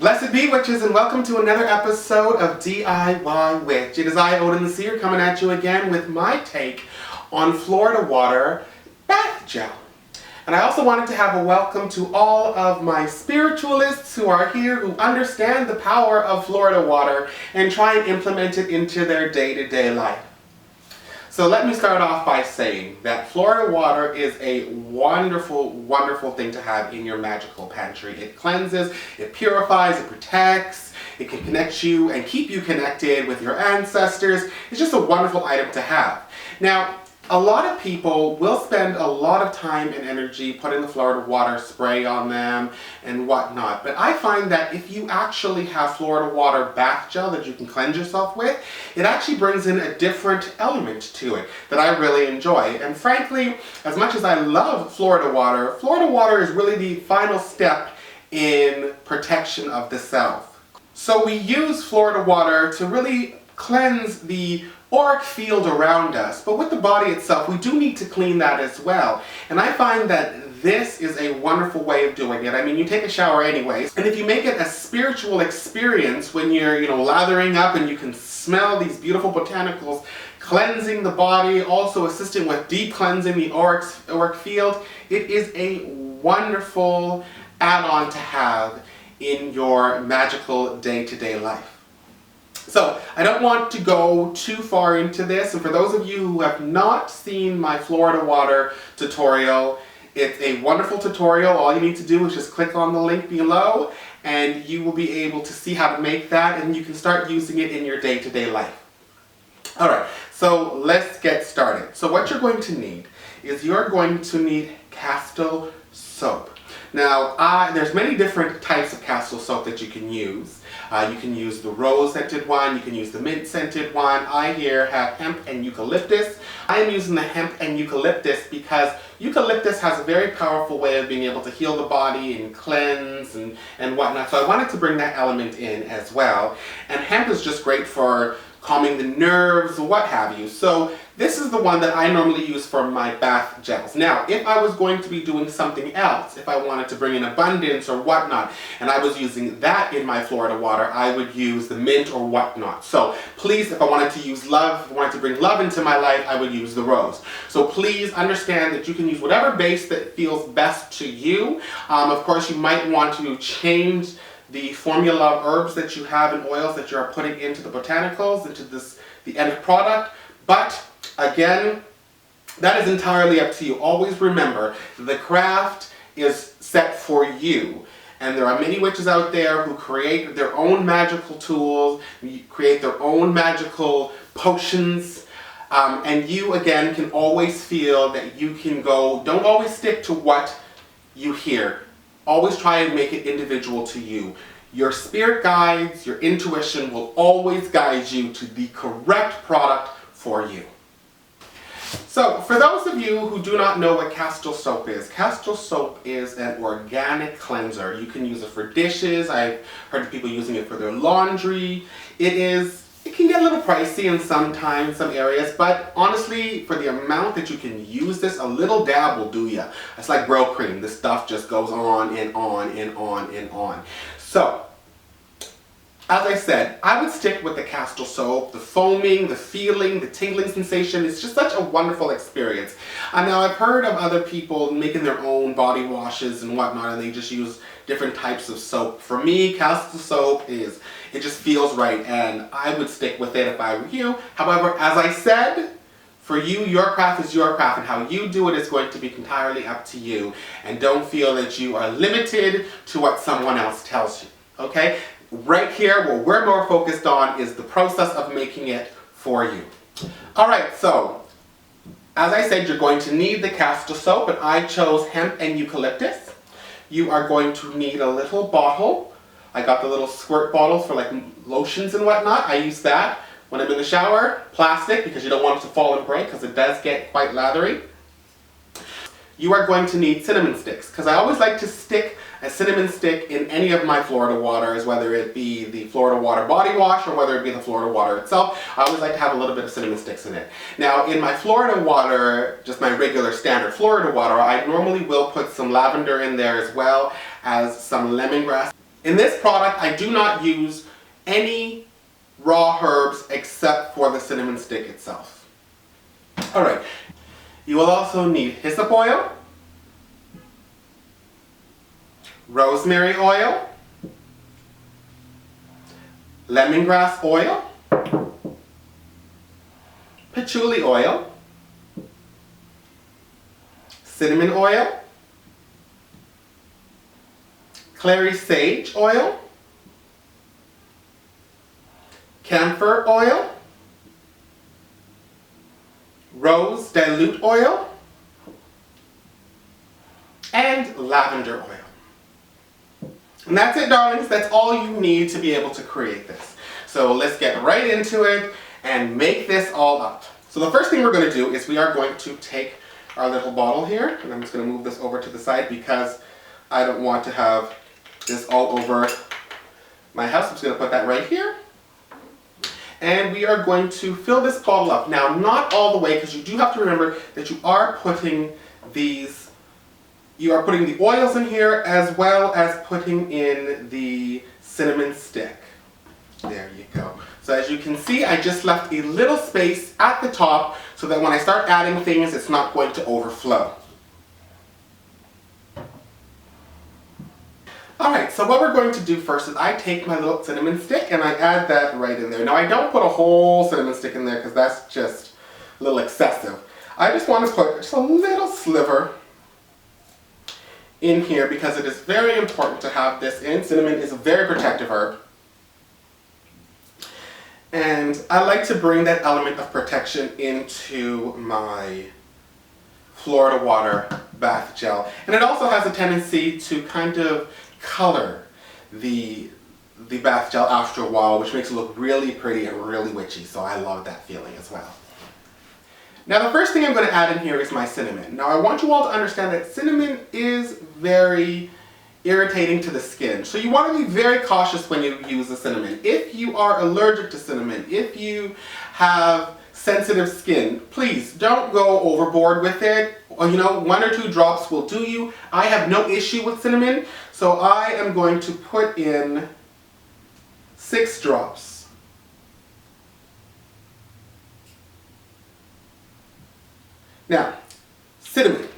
Blessed be witches, and welcome to another episode of DIY Witch. It is I, Odin the Seer, coming at you again with my take on Florida water bath gel. And I also wanted to have a welcome to all of my spiritualists who are here, who understand the power of Florida water and try and implement it into their day-to-day life. So let me start off by saying that Florida water is a wonderful, wonderful thing to have in your magical pantry. It cleanses, it purifies, it protects, it can connect you and keep you connected with your ancestors. It's just a wonderful item to have. Now, a lot of people will spend a lot of time and energy putting the Florida water spray on them and whatnot. But I find that if you actually have Florida water bath gel that you can cleanse yourself with, it actually brings in a different element to it that I really enjoy. And frankly, as much as I love Florida water is really the final step in protection of the self. So we use Florida water to really cleanse the auric field around us, but with the body itself, we do need to clean that as well. And I find that this is a wonderful way of doing it. I mean, you take a shower anyways, and if you make it a spiritual experience when you're, lathering up and you can smell these beautiful botanicals cleansing the body, also assisting with deep cleansing the auric field, it is a wonderful add-on to have in your magical day-to-day life. So, I don't want to go too far into this, and for those of you who have not seen my Florida water tutorial, it's a wonderful tutorial. All you need to do is just click on the link below, and you will be able to see how to make that, and you can start using it in your day-to-day life. Alright, so let's get started. So what you're going to need is you're going to need Castile soap. Now, there's many different types of Castile soap that you can use. You can use the rose-scented one, you can use the mint-scented one. I here have hemp and eucalyptus. I am using the hemp and eucalyptus because eucalyptus has a very powerful way of being able to heal the body and cleanse and whatnot. So I wanted to bring that element in as well. And hemp is just great for calming the nerves, what have you. So this is the one that I normally use for my bath gels. Now, if I was going to be doing something else, if I wanted to bring in abundance or whatnot, and I was using that in my Florida water, I would use the mint or whatnot. So please, if I wanted to use love, if I wanted to bring love into my life, I would use the rose. So please understand that you can use whatever base that feels best to you. Of course, you might want to change the formula of herbs that you have and oils that you are putting into the botanicals, into the end product. But again, that is entirely up to you. Always remember, the craft is set for you. And there are many witches out there who create their own magical tools, create their own magical potions. And you, again, can always feel that you can go, don't always stick to what you hear. Always try and make it individual to you. Your spirit guides, your intuition will always guide you to the correct product for you. So, for those of you who do not know what Castile soap is an organic cleanser. You can use it for dishes. I've heard of people using it for their laundry. It can get a little pricey in some areas, but honestly, for the amount that you can use this, a little dab will do ya. It's like Bro Cream. This stuff just goes on and on and on and on. So, as I said, I would stick with the Castile soap. The foaming, the feeling, the tingling sensation is just such a wonderful experience. Now, I've heard of other people making their own body washes and whatnot, and they just use different types of soap. For me, Castile soap it just feels right, and I would stick with it if I were you. However, as I said, for you, your craft is your craft, and how you do it is going to be entirely up to you. And don't feel that you are limited to what someone else tells you, okay? Right here, what we're more focused on is the process of making it for you. Alright, so, as I said, you're going to need the Castile soap, and I chose hemp and eucalyptus. You are going to need a little bottle. I got the little squirt bottles for like lotions and whatnot. I use that when I'm in the shower. Plastic, because you don't want it to fall and break, because it does get quite lathery. You are going to need cinnamon sticks, because I always like to stick a cinnamon stick in any of my Florida waters, whether it be the Florida water body wash or whether it be the Florida water itself. I always like to have a little bit of cinnamon sticks in it. Now, in my Florida water, just my regular standard Florida water, I normally will put some lavender in there as well as some lemongrass. In this product, I do not use any raw herbs except for the cinnamon stick itself. All right, you will also need hyssop oil, rosemary oil, lemongrass oil, patchouli oil, cinnamon oil, Clary sage oil, camphor oil, rose dilute oil, and lavender oil. And that's it, darlings. That's all you need to be able to create this. So let's get right into it and make this all up. So the first thing we're going to do is we are going to take our little bottle here, and I'm just going to move this over to the side because I don't want to have this all over my house. I'm just going to put that right here. And we are going to fill this bottle up. Now, not all the way, because you do have to remember that you are putting the oils in here as well as putting in the cinnamon stick. There you go. So as you can see, I just left a little space at the top so that when I start adding things, it's not going to overflow. Alright, so what we're going to do first is I take my little cinnamon stick and I add that right in there. Now I don't put a whole cinnamon stick in there because that's just a little excessive. I just want to put just a little sliver in here because it is very important to have this in. Cinnamon is a very protective herb. And I like to bring that element of protection into my Florida water bath gel. And it also has a tendency to kind of color the bath gel after a while, which makes it look really pretty and really witchy. So I love that feeling as well. Now the first thing I'm going to add in here is my cinnamon. Now I want you all to understand that cinnamon is very irritating to the skin. So you want to be very cautious when you use the cinnamon. If you are allergic to cinnamon, if you have sensitive skin, please don't go overboard with it. Or, 1 or 2 drops will do you. I have no issue with cinnamon, so I am going to put in 6 drops. Now, cinnamon.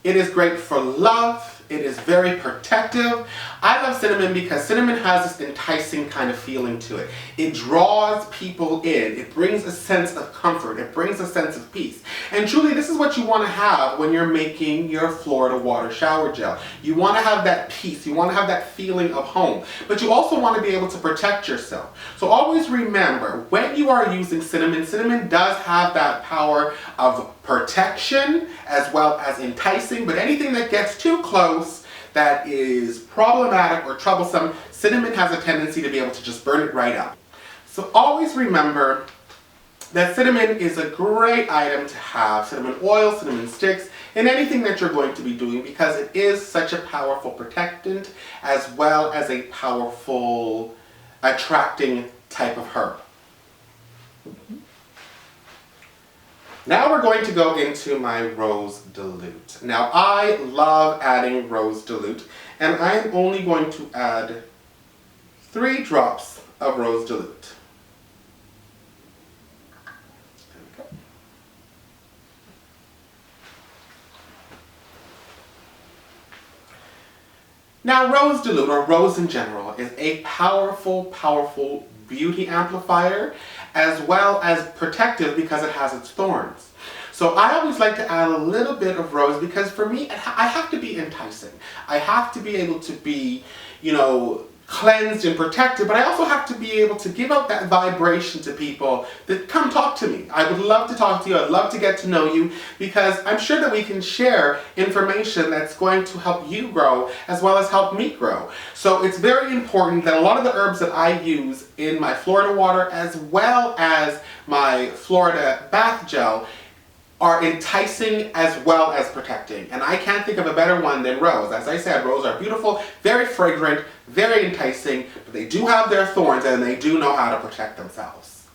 It is great for love. It is very protective. I love cinnamon because cinnamon has this enticing kind of feeling to it. It draws people in. It brings a sense of comfort. It brings a sense of peace. And truly, this is what you want to have when you're making your Florida water shower gel. You want to have that peace. You want to have that feeling of home. But you also want to be able to protect yourself. So always remember, when you are using cinnamon, cinnamon does have that power of protection as well as enticing, but anything that gets too close that is problematic or troublesome, cinnamon has a tendency to be able to just burn it right up. So always remember that cinnamon is a great item to have, cinnamon oil, cinnamon sticks, in anything that you're going to be doing because it is such a powerful protectant as well as a powerful attracting type of herb. Now we're going to go into my rose dilute. Now I love adding rose dilute, and I'm only going to add 3 drops of rose dilute. There we go. Now rose dilute, or rose in general, is a powerful, powerful beauty amplifier as well as protective because it has its thorns. So I always like to add a little bit of rose because for me, I have to be enticing. I have to be able to be, cleansed and protected, but I also have to be able to give out that vibration to people that come talk to me. I would love to talk to you. I'd love to get to know you because I'm sure that we can share information that's going to help you grow as well as help me grow. So it's very important that a lot of the herbs that I use in my Florida water as well as my Florida bath gel are enticing as well as protecting. And I can't think of a better one than rose. As I said, rose are beautiful, very fragrant, very enticing, but they do have their thorns and they do know how to protect themselves.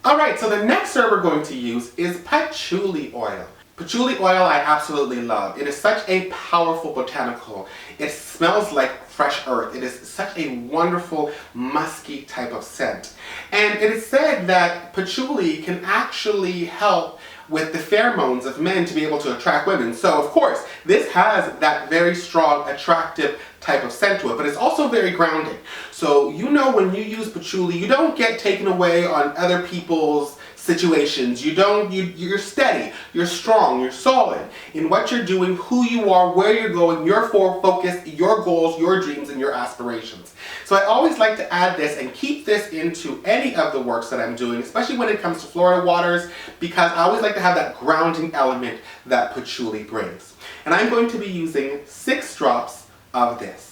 Alright, so the next herb we're going to use is patchouli oil. Patchouli oil I absolutely love. It is such a powerful botanical. It smells like fresh earth. It is such a wonderful musky type of scent. And it is said that patchouli can actually help with the pheromones of men to be able to attract women. So of course, this has that very strong, attractive type of scent to it, but it's also very grounding. So you know when you use patchouli, you don't get taken away on other people's situations. You're steady, you're strong, you're solid in what you're doing, who you are, where you're going, your focus, your goals, your dreams, and your aspirations. So I always like to add this and keep this into any of the works that I'm doing, especially when it comes to Florida waters, because I always like to have that grounding element that patchouli brings. And I'm going to be using 6 drops of this.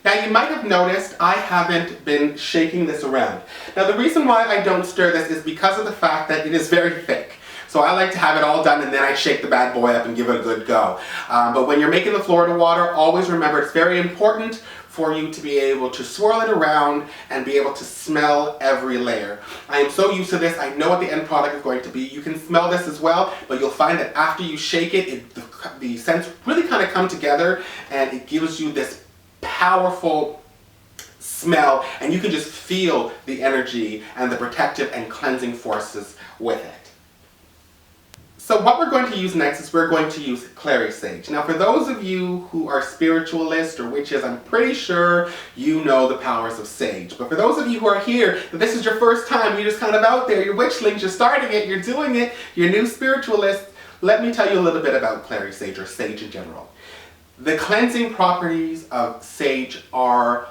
Now you might have noticed I haven't been shaking this around. Now the reason why I don't stir this is because of the fact that it is very thick. So I like to have it all done and then I shake the bad boy up and give it a good go. But when you're making the Florida water, always remember it's very important for you to be able to swirl it around and be able to smell every layer. I am so used to this, I know what the end product is going to be. You can smell this as well, but you'll find that after you shake it, the scents really kind of come together and it gives you this powerful smell, and you can just feel the energy and the protective and cleansing forces with it. So what we're going to use next is we're going to use Clary sage. Now for those of you who are spiritualists or witches, I'm pretty sure you know the powers of sage. But for those of you who are here, that this is your first time, you're just kind of out there, you're witchlings, you're starting it, you're doing it, you're new spiritualists, let me tell you a little bit about Clary sage or sage in general. The cleansing properties of sage are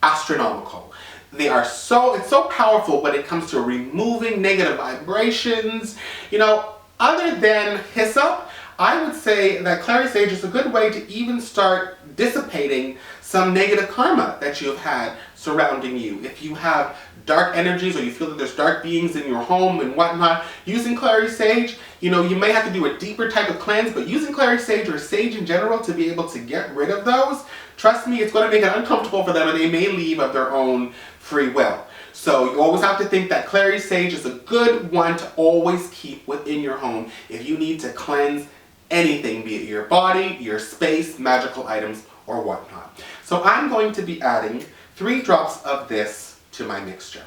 astronomical. It's so powerful when it comes to removing negative vibrations. You know, other than hyssop, I would say that Clary sage is a good way to even start dissipating some negative karma that you have had surrounding you. If you have dark energies or you feel that there's dark beings in your home and whatnot, using Clary sage, you know, you may have to do a deeper type of cleanse, but using Clary sage or sage in general to be able to get rid of those, trust me, it's going to make it uncomfortable for them and they may leave of their own free will. So you always have to think that Clary sage is a good one to always keep within your home if you need to cleanse anything, be it your body, your space, magical items, or whatnot. So I'm going to be adding 3 drops of this to my mixture.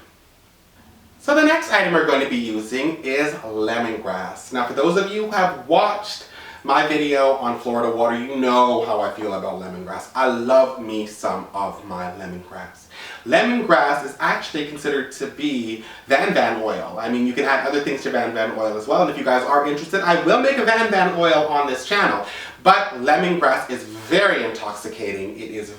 So the next item we're going to be using is lemongrass. Now for those of you who have watched my video on Florida water, you know how I feel about lemongrass. I love me some of my lemongrass. Lemongrass is actually considered to be Van oil. I mean, you can add other things to Van oil as well, and if you guys are interested, I will make a Van oil on this channel. But lemongrass is very intoxicating. It is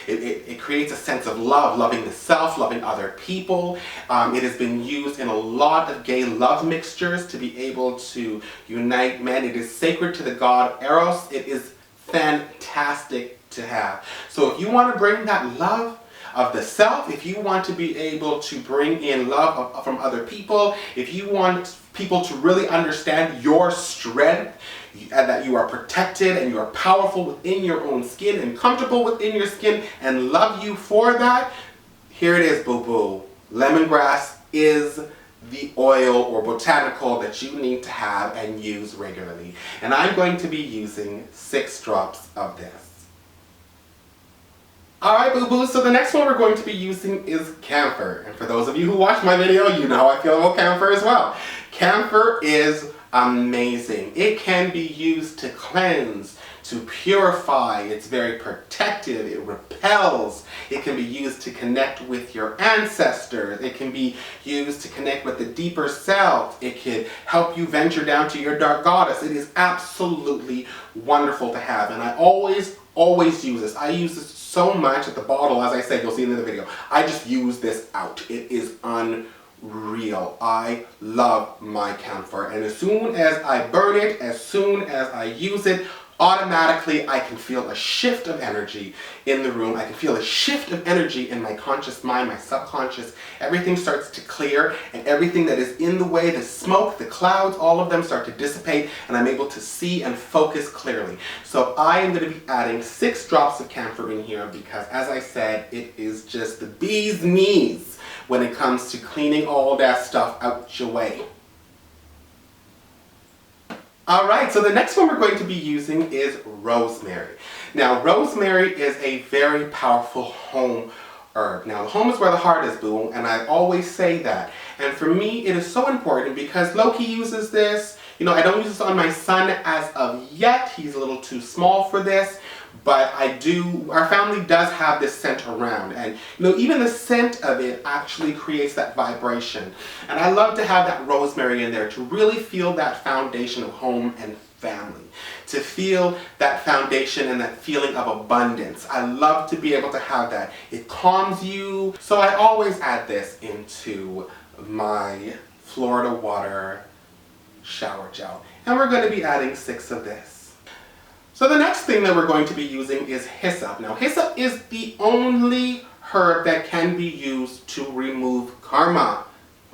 it creates a sense of love, loving the self, loving other people. It has been used in a lot of gay love mixtures to be able to unite men. It is sacred to the god Eros. It is fantastic to have. So if you want to bring that love of the self, if you want to be able to bring in love from other people, if you want people to really understand your strength, and that you are protected and you are powerful within your own skin and comfortable within your skin and love you for that, here it is, boo-boo. Lemongrass is the oil or botanical that you need to have and use regularly. And I'm going to be using 6 drops of this. Alright, boo-boos, so the next one we're going to be using is camphor. And for those of you who watch my video, you know how I feel about camphor as well. Camphor is amazing. It can be used to cleanse, to purify. It's very protective. It repels. It can be used to connect with your ancestors. It can be used to connect with the deeper self. It can help you venture down to your dark goddess. It is absolutely wonderful to have, and I always use this. I use this so much at the bottle, as I said, you'll see in the video. I just use this out. It is unreal. I love my camphor, and as soon as I burn it, as soon as I use it, automatically I can feel a shift of energy in the room. I can feel a shift of energy in my conscious mind, my subconscious. Everything starts to clear, and everything that is in the way, the smoke, the clouds, all of them start to dissipate, and I'm able to see and focus clearly. So I am going to be adding 6 drops of camphor in here because, as I said, it is just the bee's knees when it comes to cleaning all that stuff out your way. All right, so the next one we're going to be using is rosemary. Now, rosemary is a very powerful home herb. Now, the home is where the heart is, boo, and I always say that. And for me, it is so important because Loki uses this. You know, I don't use this on my son as of yet. He's a little too small for this. But I do, our family does have this scent around, and you know, even the scent of it actually creates that vibration. And I love to have that rosemary in there to really feel that foundation of home and family, to feel that foundation and that feeling of abundance. I love to be able to have that. It calms you. So I always add this into my Florida water shower gel. And we're going to be adding 6 of this. So the next thing that we're going to be using is hyssop. Now, hyssop is the only herb that can be used to remove karma.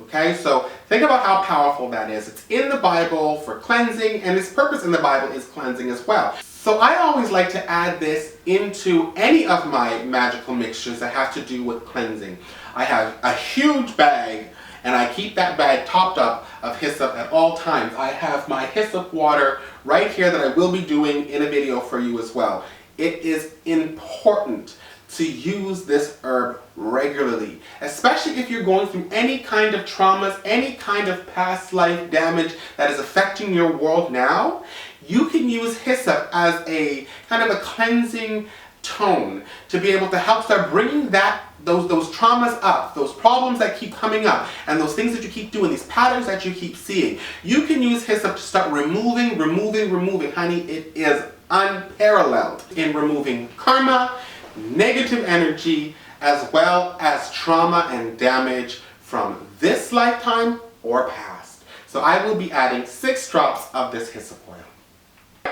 Okay, so think about how powerful that is. It's in the Bible for cleansing, and its purpose in the Bible is cleansing as well. So I always like to add this into any of my magical mixtures that have to do with cleansing. I have a huge bag, and I keep that bag topped up of hyssop at all times. I have my hyssop water right here that I will be doing in a video for you as well. It is important to use this herb regularly, especially if you're going through any kind of traumas, any kind of past life damage that is affecting your world now. You can use hyssop as a kind of a cleansing tone to be able to help start bringing those traumas up, those problems that keep coming up, and those things that you keep doing, these patterns that you keep seeing. You can use hyssop to start removing. Honey, it is unparalleled in removing karma, negative energy, as well as trauma and damage from this lifetime or past. So I will be adding 6 drops of this hyssop oil.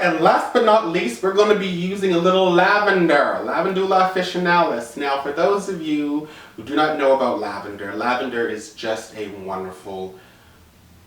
And last but not least, we're going to be using a little lavender, Lavandula officinalis. Now, for those of you who do not know about lavender, lavender is just a wonderful,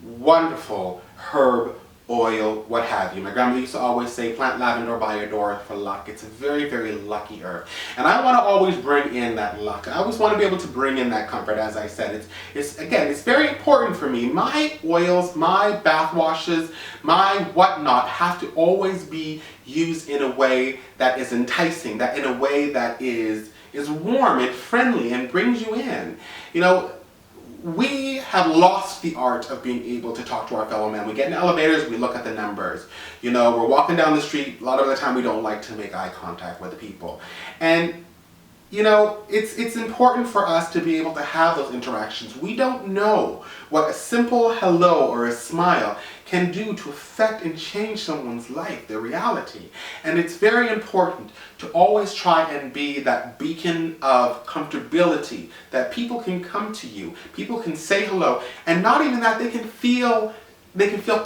wonderful herb, oil, what have you. My grandmother used to always say, plant lavender by your door for luck. It's a very, very lucky herb. And I want to always bring in that luck. I always want to be able to bring in that comfort, as I said. It's very important for me. My oils, my bath washes, my whatnot have to always be used in a way that is enticing, that in a way that is warm and friendly and brings you in. You know, we have lost the art of being able to talk to our fellow man. We get in elevators, we look at the numbers. You know, we're walking down the street, a lot of the time we don't like to make eye contact with the people. And, you know, it's important for us to be able to have those interactions. We don't know what a simple hello or a smile can do to affect and change someone's life, their reality. And it's very important to always try and be that beacon of comfortability, that people can come to you, people can say hello, and not even that, they can feel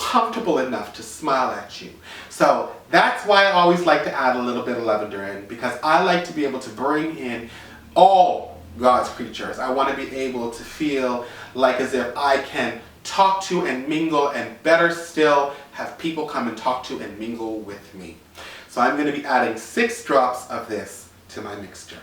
comfortable enough to smile at you. So that's why I always like to add a little bit of lavender in, because I like to be able to bring in all God's creatures. I want to be able to feel like as if I can talk to and mingle, and better still, have people come and talk to and mingle with me. So I'm going to be adding 6 drops of this to my mixture.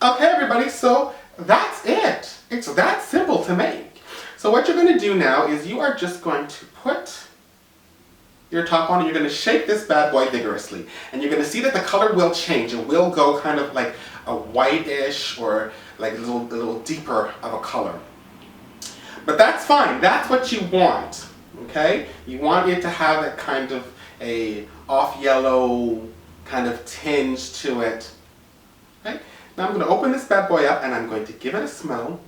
Okay, everybody, so that's it. It's that simple to make. So what you're going to do now is you are just going to put your top on, and you're going to shake this bad boy vigorously. And you're going to see that the color will change. It will go kind of like a whitish or like a little deeper of a color. But that's fine. That's what you want. Okay? You want it to have that kind of a off yellow kind of tinge to it. Okay? Now I'm going to open this bad boy up and I'm going to give it a smell.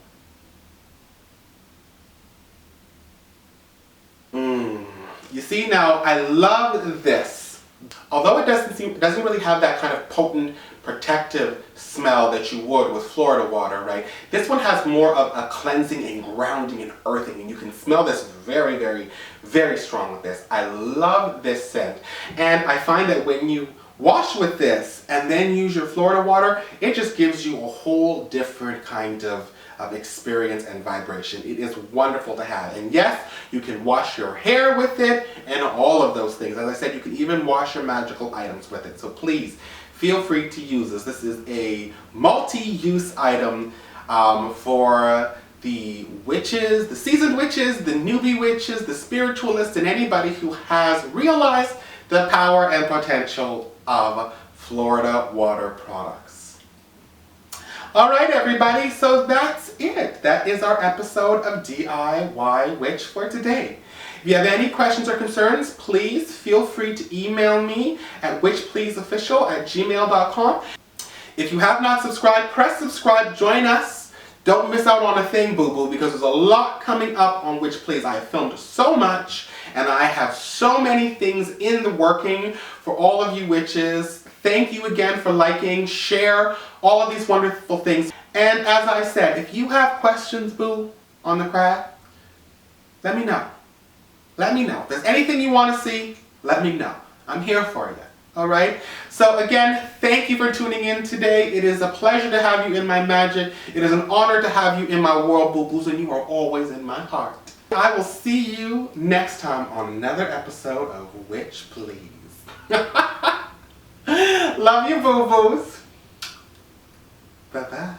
You see, now I love this. Although it doesn't really have that kind of potent protective smell that you would with Florida water, right? This one has more of a cleansing and grounding and earthing, and you can smell this very, very, very strong with this. I love this scent, and I find that when you wash with this and then use your Florida water, it just gives you a whole different kind of experience and vibration. It is wonderful to have. And yes, you can wash your hair with it and all of those things. As I said, you can even wash your magical items with it. So please, feel free to use this. This is a multi-use item for the witches, the seasoned witches, the newbie witches, the spiritualists, and anybody who has realized the power and potential of Florida water products. All right, everybody, so that's it. That is our episode of DIY Witch for today. If you have any questions or concerns, please feel free to email me at witchpleaseofficial@gmail.com. If you have not subscribed, press subscribe, join us. Don't miss out on a thing, boo-boo, because there's a lot coming up on Witch Please. I have filmed so much, and I have so many things in the working for all of you witches. Thank you again for liking, share, all of these wonderful things. And as I said, if you have questions, boo, on the craft, let me know. Let me know. If there's anything you want to see, let me know. I'm here for you. All right? So again, thank you for tuning in today. It is a pleasure to have you in my magic. It is an honor to have you in my world, boo-boos, and you are always in my heart. I will see you next time on another episode of Witch Please. Love you, boo-boos. Bye-bye.